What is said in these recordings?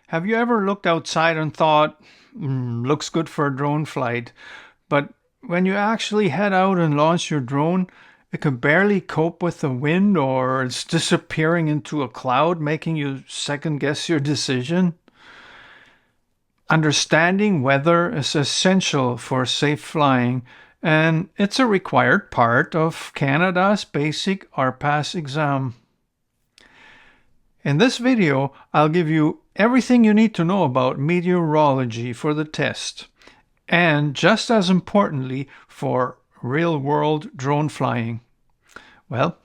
Have you ever looked outside and thought, looks good for a drone flight, but when you actually head out and launch your drone, it can barely cope with the wind or it's disappearing into a cloud, making you second guess your decision? Understanding weather is essential for safe flying, and it's a required part of Canada's Basic RPAS exam. In this video, I'll give you everything you need to know about meteorology for the test, and just as importantly, for real-world drone flying. Well,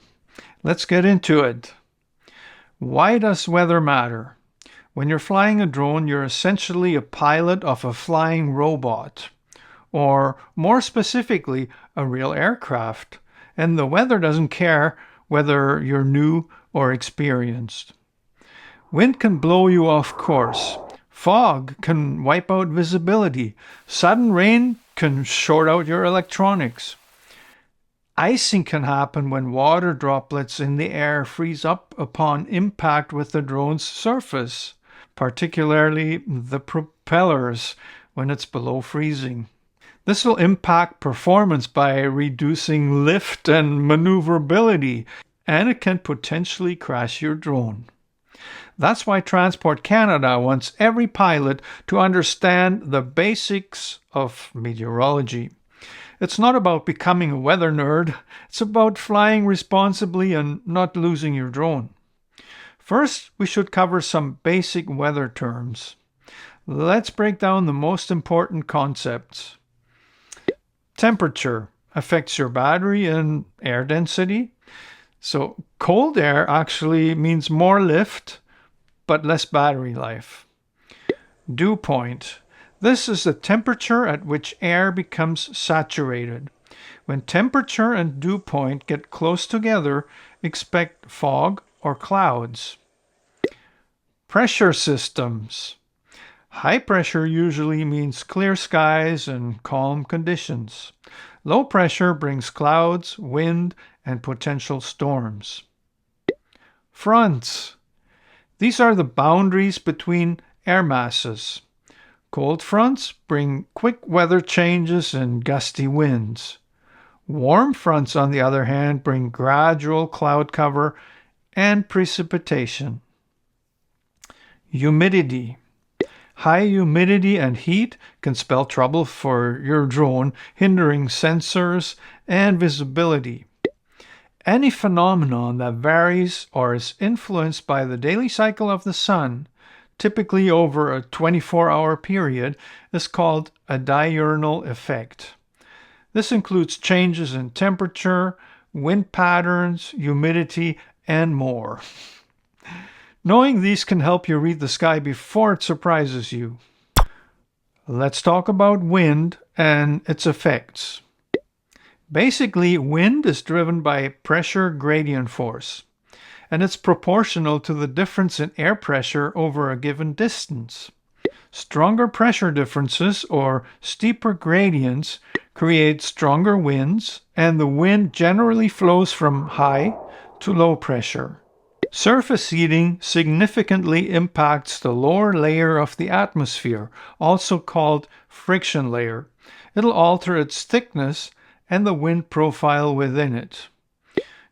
let's get into it. Why does weather matter? When you're flying a drone, you're essentially a pilot of a flying robot, or more specifically, a real aircraft, and the weather doesn't care whether you're new or experienced. Wind can blow you off course. Fog can wipe out visibility. Sudden rain can short out your electronics. Icing can happen when water droplets in the air freeze up upon impact with the drone's surface, particularly the propellers when it's below freezing. This will impact performance by reducing lift and maneuverability, and it can potentially crash your drone. That's why Transport Canada wants every pilot to understand the basics of meteorology. It's not about becoming a weather nerd, it's about flying responsibly and not losing your drone. First, we should cover some basic weather terms. Let's break down the most important concepts. Temperature affects your battery and air density. So cold air actually means more lift, but less battery life. Dew point. This is the temperature at which air becomes saturated. When temperature and dew point get close together, expect fog or clouds. Pressure systems. High pressure usually means clear skies and calm conditions. Low pressure brings clouds, wind, and potential storms. Fronts. These are the boundaries between air masses. Cold fronts bring quick weather changes and gusty winds. Warm fronts, on the other hand, bring gradual cloud cover and precipitation. Humidity. High humidity and heat can spell trouble for your drone, hindering sensors and visibility. Any phenomenon that varies or is influenced by the daily cycle of the sun, typically over a 24-hour period, is called a diurnal effect. This includes changes in temperature, wind patterns, humidity, and more. Knowing these can help you read the sky before it surprises you. Let's talk about wind and its effects. Basically, wind is driven by pressure gradient force, and it's proportional to the difference in air pressure over a given distance. Stronger pressure differences or steeper gradients create stronger winds, and the wind generally flows from high to low pressure. Surface heating significantly impacts the lower layer of the atmosphere, also called friction layer. It'll alter its thickness and the wind profile within it.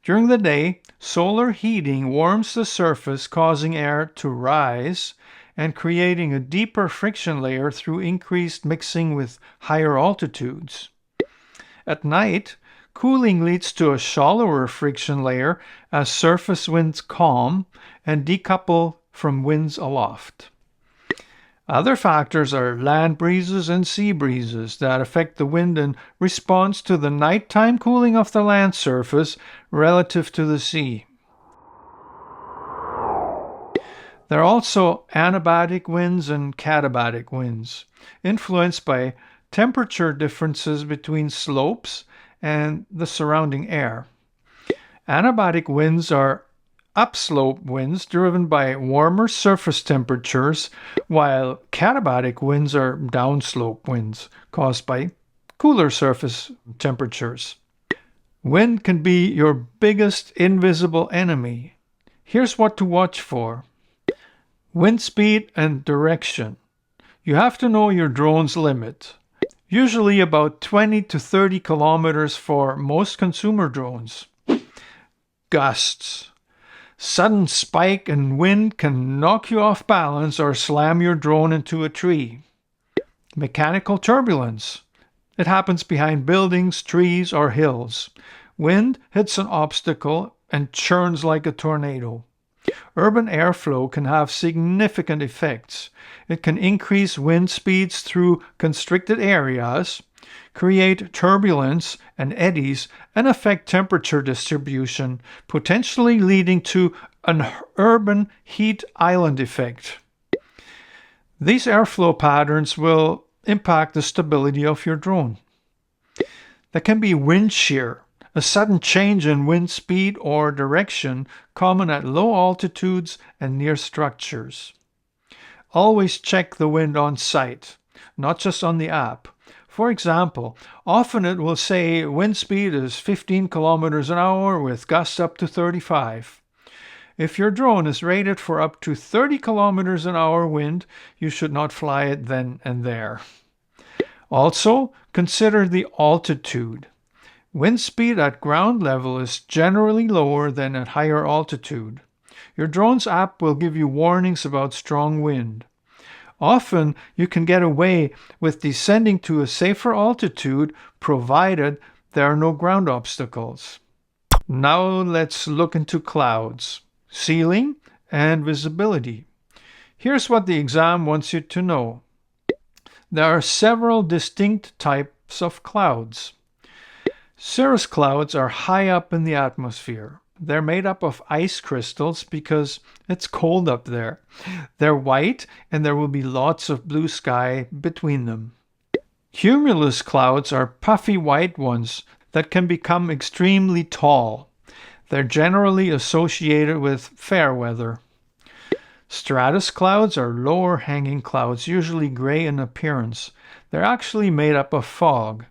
During the day, solar heating warms the surface, causing air to rise and creating a deeper friction layer through increased mixing with higher altitudes. At night, cooling leads to a shallower friction layer as surface winds calm and decouple from winds aloft. Other factors are land breezes and sea breezes that affect the wind in response to the nighttime cooling of the land surface relative to the sea. There are also anabatic winds and katabatic winds, influenced by temperature differences between slopes and the surrounding air. Anabatic winds are upslope winds driven by warmer surface temperatures, while katabatic winds are downslope winds caused by cooler surface temperatures. Wind can be your biggest invisible enemy. Here's what to watch for. Wind speed and direction. You have to know your drone's limit. Usually about 20 to 30 kilometers for most consumer drones. Gusts. Sudden spike in wind can knock you off balance or slam your drone into a tree. Mechanical turbulence. It happens behind buildings, trees, or hills. Wind hits an obstacle and churns like a tornado. Urban airflow can have significant effects. It can increase wind speeds through constricted areas, create turbulence and eddies, and affect temperature distribution, potentially leading to an urban heat island effect. These airflow patterns will impact the stability of your drone. There can be wind shear, a sudden change in wind speed or direction common at low altitudes and near structures. Always check the wind on site, not just on the app. For example, often it will say wind speed is 15 kilometers an hour with gusts up to 35. If your drone is rated for up to 30 kilometers an hour wind, you should not fly it then and there. Also, consider the altitude. Wind speed at ground level is generally lower than at higher altitude. Your drone's app will give you warnings about strong wind. Often, you can get away with descending to a safer altitude provided there are no ground obstacles. Now let's look into clouds, ceiling, and visibility. Here's what the exam wants you to know. There are several distinct types of clouds. Cirrus clouds are high up in the atmosphere. They're made up of ice crystals because it's cold up there. They're white and there will be lots of blue sky between them. Cumulus clouds are puffy white ones that can become extremely tall. They're generally associated with fair weather. Stratus clouds are lower hanging clouds, usually gray in appearance. They're actually made up of fog.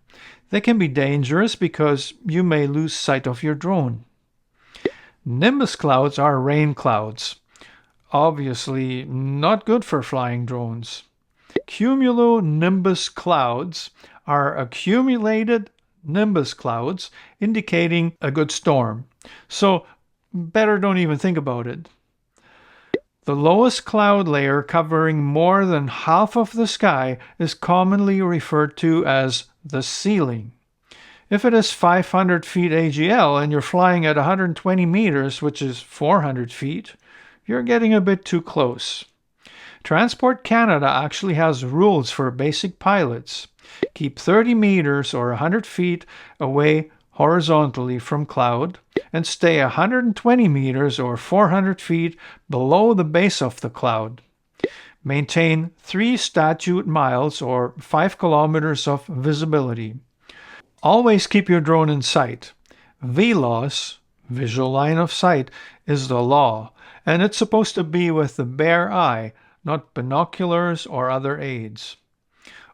They can be dangerous because you may lose sight of your drone. Nimbus clouds are rain clouds. Obviously not good for flying drones. Cumulonimbus clouds are accumulated nimbus clouds indicating a good storm. So better don't even think about it. The lowest cloud layer covering more than half of the sky is commonly referred to as the ceiling. If it is 500 feet AGL and you're flying at 120 meters, which is 400 feet, you're getting a bit too close. Transport Canada actually has rules for basic pilots. Keep 30 meters or 100 feet away horizontally from cloud and stay 120 meters or 400 feet below the base of the cloud. Maintain 3 statute miles or 5 kilometers of visibility. Always keep your drone in sight. VLOS, visual line of sight, is the law, and it's supposed to be with the bare eye, not binoculars or other aids.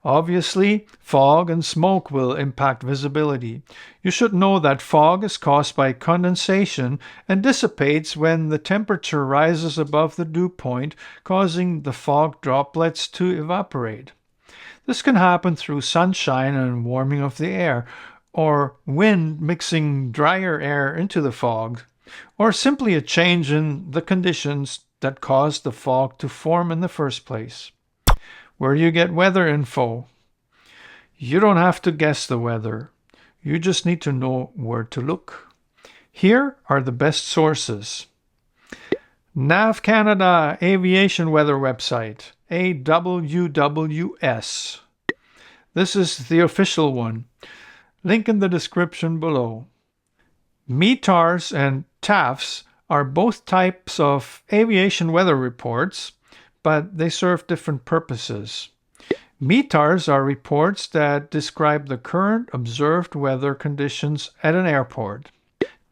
Obviously, fog and smoke will impact visibility. You should know that fog is caused by condensation and dissipates when the temperature rises above the dew point, causing the fog droplets to evaporate. This can happen through sunshine and warming of the air, or wind mixing drier air into the fog, or simply a change in the conditions that caused the fog to form in the first place. Where do you get weather info? You don't have to guess the weather. You just need to know where to look. Here are the best sources. NAV Canada Aviation Weather website, AWWS. This is the official one. Link in the description below. METARs and TAFs are both types of aviation weather reports, but they serve different purposes. METARs are reports that describe the current observed weather conditions at an airport.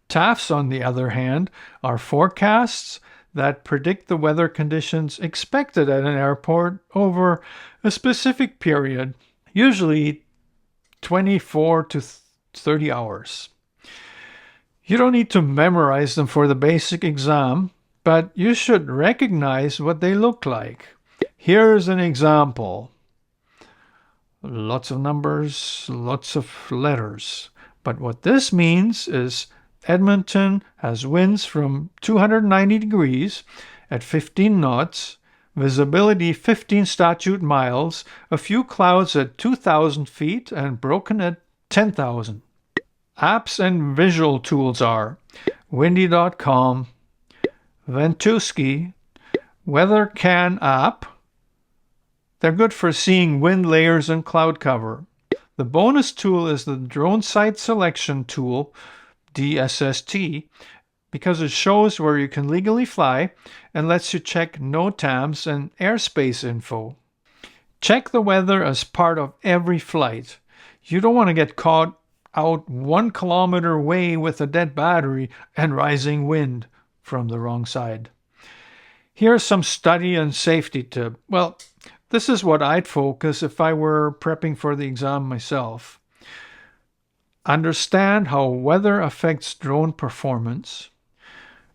TAFs, on the other hand, are forecasts that predict the weather conditions expected at an airport over a specific period, usually 24 to 30 hours. You don't need to memorize them for the basic exam. but you should recognize what they look like. Here's an example. Lots of numbers, lots of letters. But what this means is Edmonton has winds from 290 degrees at 15 knots, visibility 15 statute miles, a few clouds at 2,000 feet, and broken at 10,000. Apps and visual tools are windy.com, Ventusky, WeatherCan app. They're good for seeing wind layers and cloud cover. The bonus tool is the Drone Site Selection Tool, DSST, because it shows where you can legally fly and lets you check NOTAMs and airspace info. Check the weather as part of every flight. You don't want to get caught out 1 kilometer away with a dead battery and rising wind from the wrong side. Here's some study and safety tip. Well, this is what I'd focus if I were prepping for the exam myself. Understand how weather affects drone performance.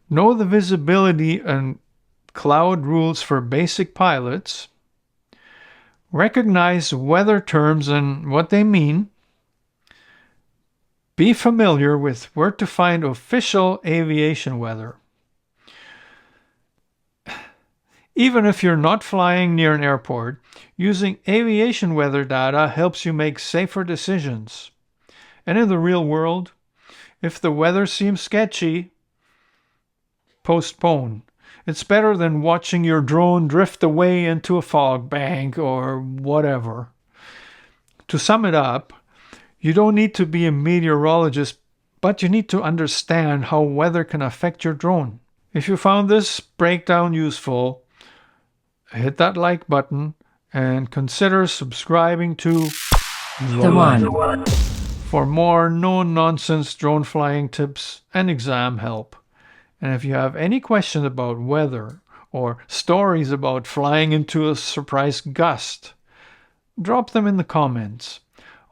Know the visibility and cloud rules for basic pilots. Recognize weather terms and what they mean. Be familiar with where to find official aviation weather. Even if you're not flying near an airport, using aviation weather data helps you make safer decisions. And in the real world, if the weather seems sketchy, postpone. It's better than watching your drone drift away into a fog bank or whatever. To sum it up, you don't need to be a meteorologist, but you need to understand how weather can affect your drone. If you found this breakdown useful, hit that like button and consider subscribing to The One for more no-nonsense drone flying tips and exam help. And if you have any questions about weather or stories about flying into a surprise gust, drop them in the comments.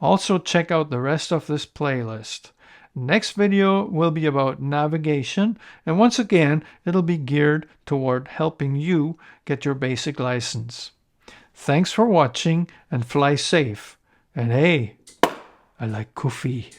Also check out the rest of this playlist. Next video will be about navigation, and once again, it'll be geared toward helping you get your basic license. Thanks for watching and fly safe. And hey, I like coffee.